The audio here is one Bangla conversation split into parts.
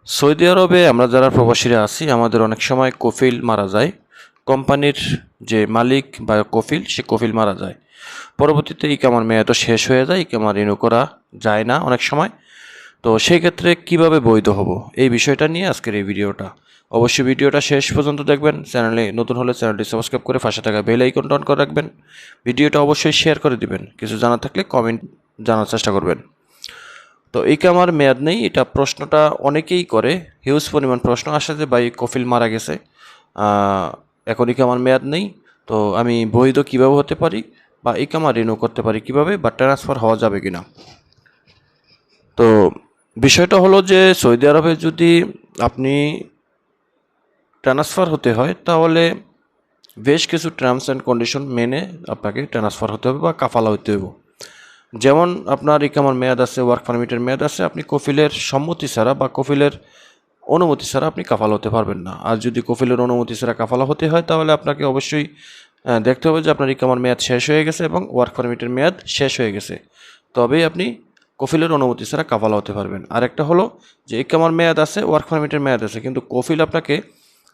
সৌদি আরবে আমরা যারা প্রবাসীরা আছি আমাদের অনেক সময় কফিল মারা যায়। কোম্পানির যে মালিক বা কফিল সে কফিল মারা যায়। পরবর্তীতে ইকামার মেয়াদও শেষ হয়ে যায়, ইকামা রিনিউ করা যায় না অনেক সময়। তো সেই ক্ষেত্রে কিভাবে বৈধ হব এই বিষয়টা নিয়ে আজকের এই ভিডিওটা। অবশ্যই ভিডিওটা শেষ পর্যন্ত দেখবেন। চ্যানেলে নতুন হলে চ্যানেলটি সাবস্ক্রাইব করে পাশে থাকা বেল আইকনটা অন করে রাখবেন। ভিডিওটা অবশ্যই শেয়ার করে দিবেন। কিছু জানার থাকলে কমেন্ট জানার চেষ্টা করবেন। তো ইকামার মেয়াদ নেই, এটা প্রশ্নটা অনেকেই করে। হিউজ পরিমাণ প্রশ্ন আসে যে ভাই কফিল মারা গেছে, এখন ইকামার মেয়াদ নেই, তো আমি বৈধ কিভাবে হতে পারি বা ইকামা রিনিউ করতে পারি কিভাবে বা ট্রান্সফার হওয়া যাবে কিনা। তো বিষয়টা হলো যে সৌদি আরবে যদি আপনি ট্রান্সফার হতে হয় তাহলে বেশ কিছু টার্মস অ্যান্ড কন্ডিশন মেনে আপনাকে ট্রান্সফার হতে হবে বা কাফালা হতে হবে। যেমন আপনার ইকামার মেয়াদ আছে, ওয়ার্ক পারমিটের মেয়াদ আছে, আপনি কফিলের সম্মতি ছাড়া বা কফিলের অনুমতি ছাড়া আপনি কাফালা হতে পারবেন না। আর যদি কফিলের অনুমতি ছাড়া কাফালা হতে হয় তাহলে আপনাকে অবশ্যই দেখতে হবে যে আপনার ইকামার মেয়াদ শেষ হয়ে গেছে এবং ওয়ার্ক পারমিটের মেয়াদ শেষ হয়ে গেছে, তবেই আপনি কফিলের অনুমতি ছাড়া কাফালা হতে পারবেন। আরেকটা হলো যে ইকামার মেয়াদ আছে, ওয়ার্ক পারমিটের মেয়াদ আছে, কিন্তু কফিল আপনাকে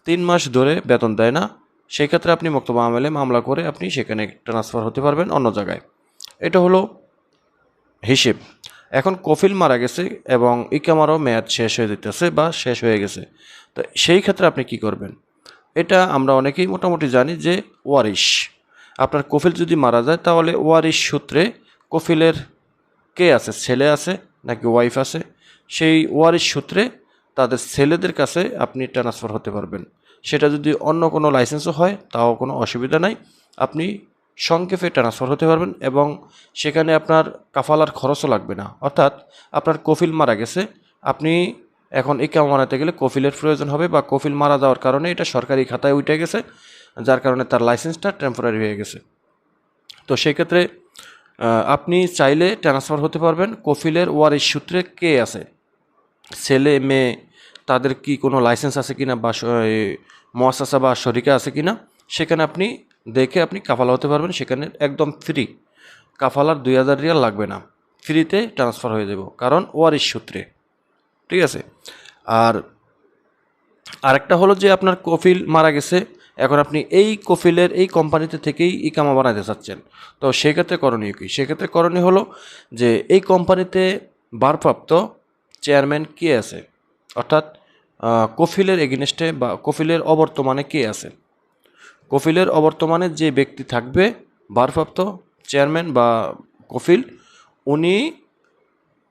3 মাস ধরে বেতন দেয় না, সেই ক্ষেত্রে আপনি মক্তবা আমলে মামলা করে আপনি সেখানে ট্রান্সফার হতে পারবেন অন্য জায়গায়। এটা হলো হিসেব। এখন কফিল মারা গেছে এবং ইকামারও মেয়াদ শেষ হয়ে যেতেছে বা শেষ হয়ে গেছে, তো সেই ক্ষেত্রে আপনি কি করবেন? এটা আমরা অনেকেই মোটামুটি জানি যে ওয়ারিশ, আপনার কফিল যদি মারা যায় তাহলে ওয়ারিশ সূত্রে কফিলের কে আছে, ছেলে আছে নাকি ওয়াইফ আছে, সেই ওয়ারিশ সূত্রে তাদের ছেলেদের কাছে আপনি ট্রান্সফার হতে পারবেন। সেটা যদি অন্য কোনো লাইসেন্সও হয় তাও কোনো অসুবিধা নাই, আপনি সংক্ষেপে ট্রান্সফার হতে পারবেন এবং সেখানে আপনার কাফালার খরচও লাগবে না। অর্থাৎ আপনার কফিল মারা গেছে, আপনি এখন ইকামা বানাতে গেলে কফিলের প্রয়োজন হবে বা কফিল মারা যাওয়ার কারণে এটা সরকারি খাতায় উঠে গেছে, যার কারণে তার লাইসেন্সটা টেম্পোরারি হয়ে গেছে। তো সেই ক্ষেত্রে আপনি চাইলে ট্রান্সফার হতে পারবেন। কফিলের ওয়ারিশ সূত্রে কে আছে, ছেলে মেয়ে, তাদের কি কোনো লাইসেন্স আছে কিনা বা মুআসাসা বা শরিকা আছে কিনা, সেখানে আপনি দেখে আপনি কাফালা হতে পারবেন। সেখানে একদম ফ্রি, কাফালার 2000 রিয়াল লাগবে না, ফ্রিতে ট্রান্সফার হয়ে যাব, কারণ ওয়ারিশ সূত্রে। ঠিক আছে। আর আরেকটা হলো যে আপনার কফিল মারা গেছে, এখন আপনি এই কফিলের এই কোম্পানিতে থেকেই ইকামা বানাতে চাচ্ছেন, তো সেক্ষেত্রে করণীয় কী? সেক্ষেত্রে করণীয় হলো যে এই কোম্পানিতে ভারপ্রাপ্ত চেয়ারম্যান কে আছে, অর্থাৎ কফিলের এগেনস্টে বা কফিলের অবর্তমানে কে আছে। কফিলের অবর্তমানে যে ব্যক্তি থাকবে, ভারপ্রাপ্ত চেয়ারম্যান বা কফিল, উনি,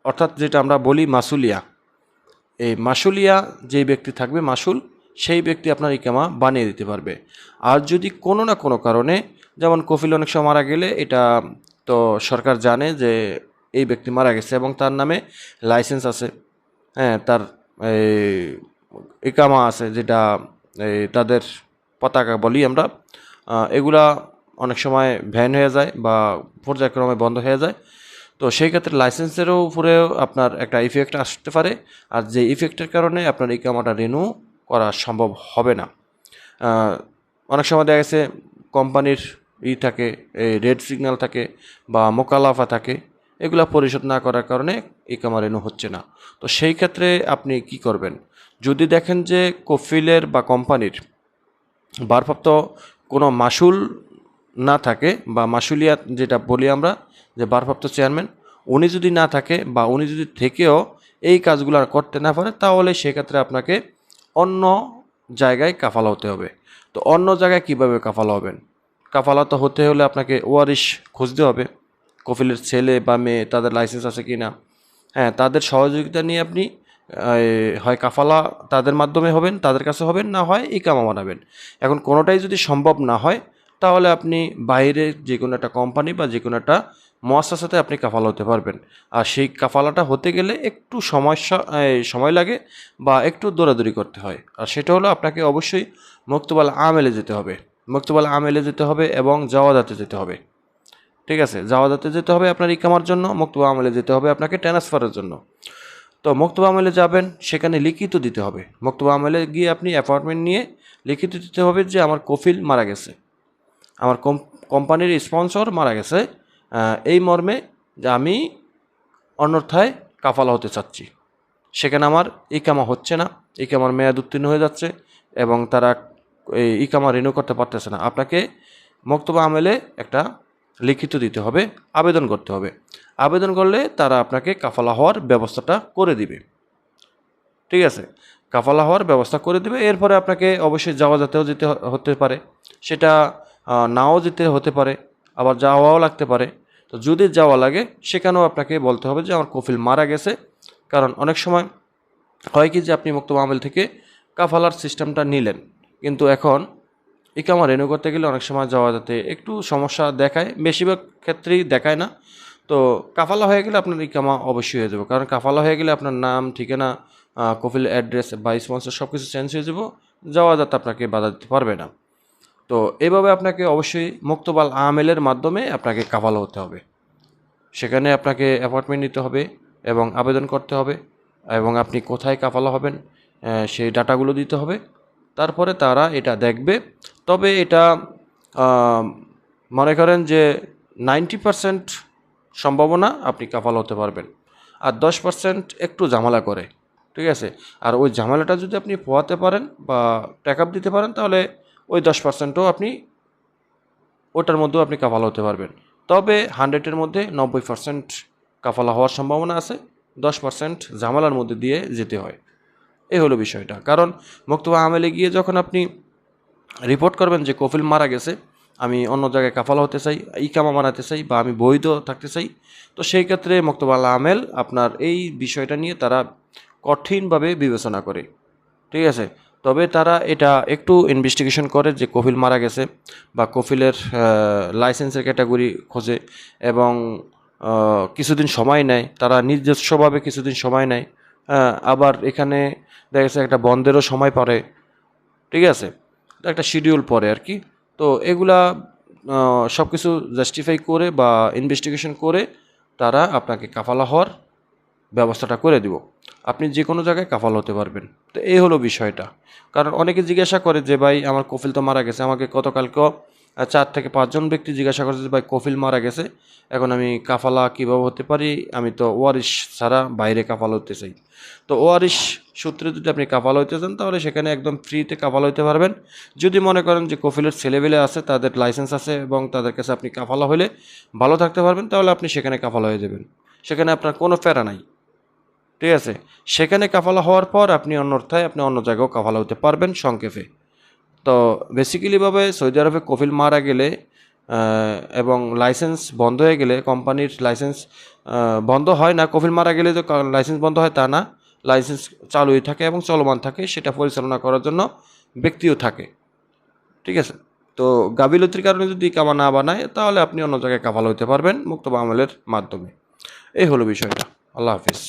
অর্থাৎ যেটা আমরা বলি মাসুলিয়া, এই মাসুলিয়া যেই ব্যক্তি থাকবে, মাসুল, সেই ব্যক্তি আপনার ইকামা বানিয়ে দিতে পারবে। আর যদি কোনো না কোনো কারণে, যেমন কফিল অনেক সময় মারা গেলে এটা তো সরকার জানে যে এই ব্যক্তি মারা গেছে এবং তার নামে লাইসেন্স আছে, হ্যাঁ, তার এই ইকামা আছে, যেটা তাদের পতাকা বলি আমরা, এগুলা অনেক সময় ভ্যান হয়ে যায় বা পর্যায়ক্রমে বন্ধ হয়ে যায়। তো সেই ক্ষেত্রে লাইসেন্সেরও উপরেও আপনার একটা ইফেক্ট আসতে পারে, আর যে ইফেক্টের কারণে আপনার ইকামাটা রিনিউ করা সম্ভব হবে না। অনেক সময় দেখা গেছে কোম্পানির থাকে, এই রেড সিগন্যাল থাকে বা মোকালাফা থাকে, এগুলা পরিশোধ না করার কারণে ইকামা রিনিউ হচ্ছে না। তো সেই ক্ষেত্রে আপনি কি করবেন? যদি দেখেন যে কফিলের বা কোম্পানির ভারপ্রাপ্ত কোনো মাসুল না থাকে বা মাসুলিয়া যেটা বলি আমরা, যে ভারপ্রাপ্ত চেয়ারম্যান, উনি যদি না থাকে বা উনি যদি থেকেও এই কাজগুলো আর করতে না পারে, তাহলে সেক্ষেত্রে আপনাকে অন্য জায়গায় কাফালা হতে হবে। তো অন্য জায়গায় কিভাবে কাফালা হবেন? কাফালা তো হতে হলে আপনাকে ওয়ারিশ খুঁজতে হবে, কফিলের ছেলে বা মেয়ে, তাদের লাইসেন্স আছে কি না, হ্যাঁ, তাদের সহযোগিতা নিয়ে আপনি হয় কাফালা তাদের মাধ্যমে হবেন, তাদের কাছে হবেন, না হয় ইকামা বানাবেন। এখন কোনোটাই যদি সম্ভব না হয় তাহলে আপনি বাইরে যে কোনো একটা কোম্পানি বা যে কোনো একটা মুআসাসাতে আপনি কাফালা হতে পারবেন। আর সেই কাফালাটা হতে গেলে একটু সময় লাগে বা একটু দৌড়াদৌড়ি করতে হয়। আর সেটা হলো আপনাকে অবশ্যই মকতুবাল আমেলে যেতে হবে, মকতুবাল আমেলে যেতে হবে এবং জাওয়াদাতে যেতে হবে। ঠিক আছে, জাওয়াদাতে যেতে হবে আপনার ইকামার জন্য, মকতুবা আমলে যেতে হবে আপনাকে ট্রান্সফারের জন্য। তো মকতুবা আমলে যাবেন, সেখানে লিখিত দিতে হবে। মকতুবা আমলে গিয়ে আপনি অ্যাপয়েন্টমেন্ট নিয়ে লিখিত দিতে হবে যে আমার কফিল মারা গেছে, আমার কোম্পানির স্পন্সর মারা গেছে, এই মর্মে যে আমি অন্যথায় কাফালা হতে চাচ্ছি। সেখানে আমার ইকামা হচ্ছে না, ইকামার মেয়াদ উত্তীর্ণ হয়ে যাচ্ছে এবং তারা এই ইকামা রিনিউ করতে পারতেছে না, আপনাকে মক্তবা আমেলে একটা লিখিত দিতে হবে, আবেদন করতে হবে। আবেদন করলে তারা আপনাকে কাফালা হওয়ার ব্যবস্থাটা করে দিবে। ঠিক আছে, কাফালা হওয়ার ব্যবস্থা করে দেবে। এরপরে আপনাকে অবশ্যই যাওয়া যেতেও যেতে হতে পারে, সেটা নাও যেতে হতে পারে, আবার যাওয়াও লাগতে পারে। তো যদি যাওয়া লাগে সেখানেও আপনাকে বলতে হবে যে আমার কফিল মারা গেছে। কারণ অনেক সময় হয় কি যে আপনি মুক্তবা আমেল থেকে কাফালার সিস্টেমটা নিলেন, কিন্তু এখন ইকামা রেনিউ করতে গেলে অনেক সময় যাওয়া যেতে একটু সমস্যা দেখায়, বেশিরভাগ ক্ষেত্রেই দেখায় না। তো কাফালা হয়ে গেলে আপনার ইকামা অবশ্যই হয়ে যাবে, কারণ কাফালা হয়ে গেলে আপনার নাম, ঠিকানা, কফিল অ্যাড্রেস বা স্পন্সর সব কিছু চেঞ্জ হয়ে যাব, যাওয়া যাতে আপনাকে বাধা দিতে পারবে না। তো এইভাবে আপনাকে অবশ্যই মুক্তবাল আমেলের মাধ্যমে আপনাকে কাফালা হতে হবে। সেখানে আপনাকে অ্যাপয়েন্টমেন্ট নিতে হবে এবং আবেদন করতে হবে, এবং আপনি কোথায় কাফালা হবেন সেই ডাটাগুলো দিতে হবে। তারপরে তারা এটা দেখবে। তবে এটা মনে করেন যে 90% সম্ভাবনা আপনি কাফালা হতে পারবেন, আর 10% একটু ঝামেলা করে। ঠিক আছে, আর ওই ঝামেলাটা যদি আপনি পোহাতে পারেন বা ট্যাক আপ দিতে পারেন, তাহলে ওই 10%ও আপনি ওটার মধ্যেও আপনি কাফালা হতে পারবেন। তবে 100-এর মধ্যে 90% কাফালা হওয়ার সম্ভাবনা আছে, 10% ঝামেলার মধ্যে দিয়ে যেতে হয়। এই হলো বিষয়টা। কারণ মুক্তবা আমেলে গিয়ে যখন আপনি রিপোর্ট করবেন যে কফিল মারা গেছে, আমি অন্য জায়গায় কাফালা হতে চাই, ইকামা বানাতে চাই, বা আমি বৈধ থাকতে চাই, তো সেই ক্ষেত্রে মুক্তবা আমেল আপনার এই বিষয়টা নিয়ে তারা কঠিনভাবে বিবেচনা করে। ঠিক আছে, তবে তারা এটা একটু ইনভেস্টিগেশন করে যে কফিল মারা গেছে, বা কফিলের লাইসেন্সের ক্যাটাগরি খোঁজে, এবং কিছুদিন সময় নেয়, তারা নিজস্বভাবে কিছুদিন সময় নেয়। আবার এখানে দেখা গেছে একটা বন্ধেরও সময় পড়ে। ঠিক আছে, তো একটা শিডিউল পরে আর কি। তো এগুলা সব কিছু জাস্টিফাই করে বা ইনভেস্টিগেশন করে তারা আপনাকে কাফালা হওয়ার ব্যবস্থাটা করে দিব, আপনি যে কোনো জায়গায় কাফালা হতে পারবেন। তো এই হলো বিষয়টা। কারণ অনেকে জিজ্ঞাসা করে যে ভাই আমার কফিল তো মারা গেছে, আমাকে গতকালকেও 4 থেকে 5 জন ব্যক্তি জিজ্ঞাসা করছে যে ভাই কফিল মারা গেছে, এখন আমি কাফালা কীভাবে হতে পারি, আমি তো ওয়ারিশ ছাড়া বাইরে কাফালা হতে চাই। তো ওয়ারিশ সূত্রে যদি আপনি কাফালা হইতে চান, তাহলে সেখানে একদম ফ্রিতে কাফালা হইতে পারবেন। যদি মনে করেন যে কফিলের ছেলেবেলে আছে, তাদের লাইসেন্স আছে এবং তাদের কাছে আপনি কাফালা হলে ভালো থাকতে পারবেন, তাহলে আপনি সেখানে কাফালা হয়ে যাবেন, সেখানে আপনার কোনো প্যারা নাই। ঠিক আছে, সেখানে কাফালা হওয়ার পর আপনি অন্যথায় আপনি অন্য জায়গাও কাফালা হতে পারবেন সংক্ষেপে। তো বেসিক্যালিভাবে সৌদি আরবে কফিল মারা গেলে এবং লাইসেন্স বন্ধ হয়ে গেলে, কোম্পানির লাইসেন্স বন্ধ হয় না, কফিল মারা গেলে তো লাইসেন্স বন্ধ হয় তা না, লাইসেন্স চালুই থাকে এবং চলমান থাকে, সেটা পরিচালনা করার জন্য ব্যক্তিও থাকে। ঠিক আছে, তো গাফিলতির কারণে যদি কামা না বানায়, তাহলে আপনি অন্য জায়গায় কাফালা হতে পারবেন মুক্তবা আমলের মাধ্যমে। এই হলো বিষয়টা। আল্লাহ হাফিজ।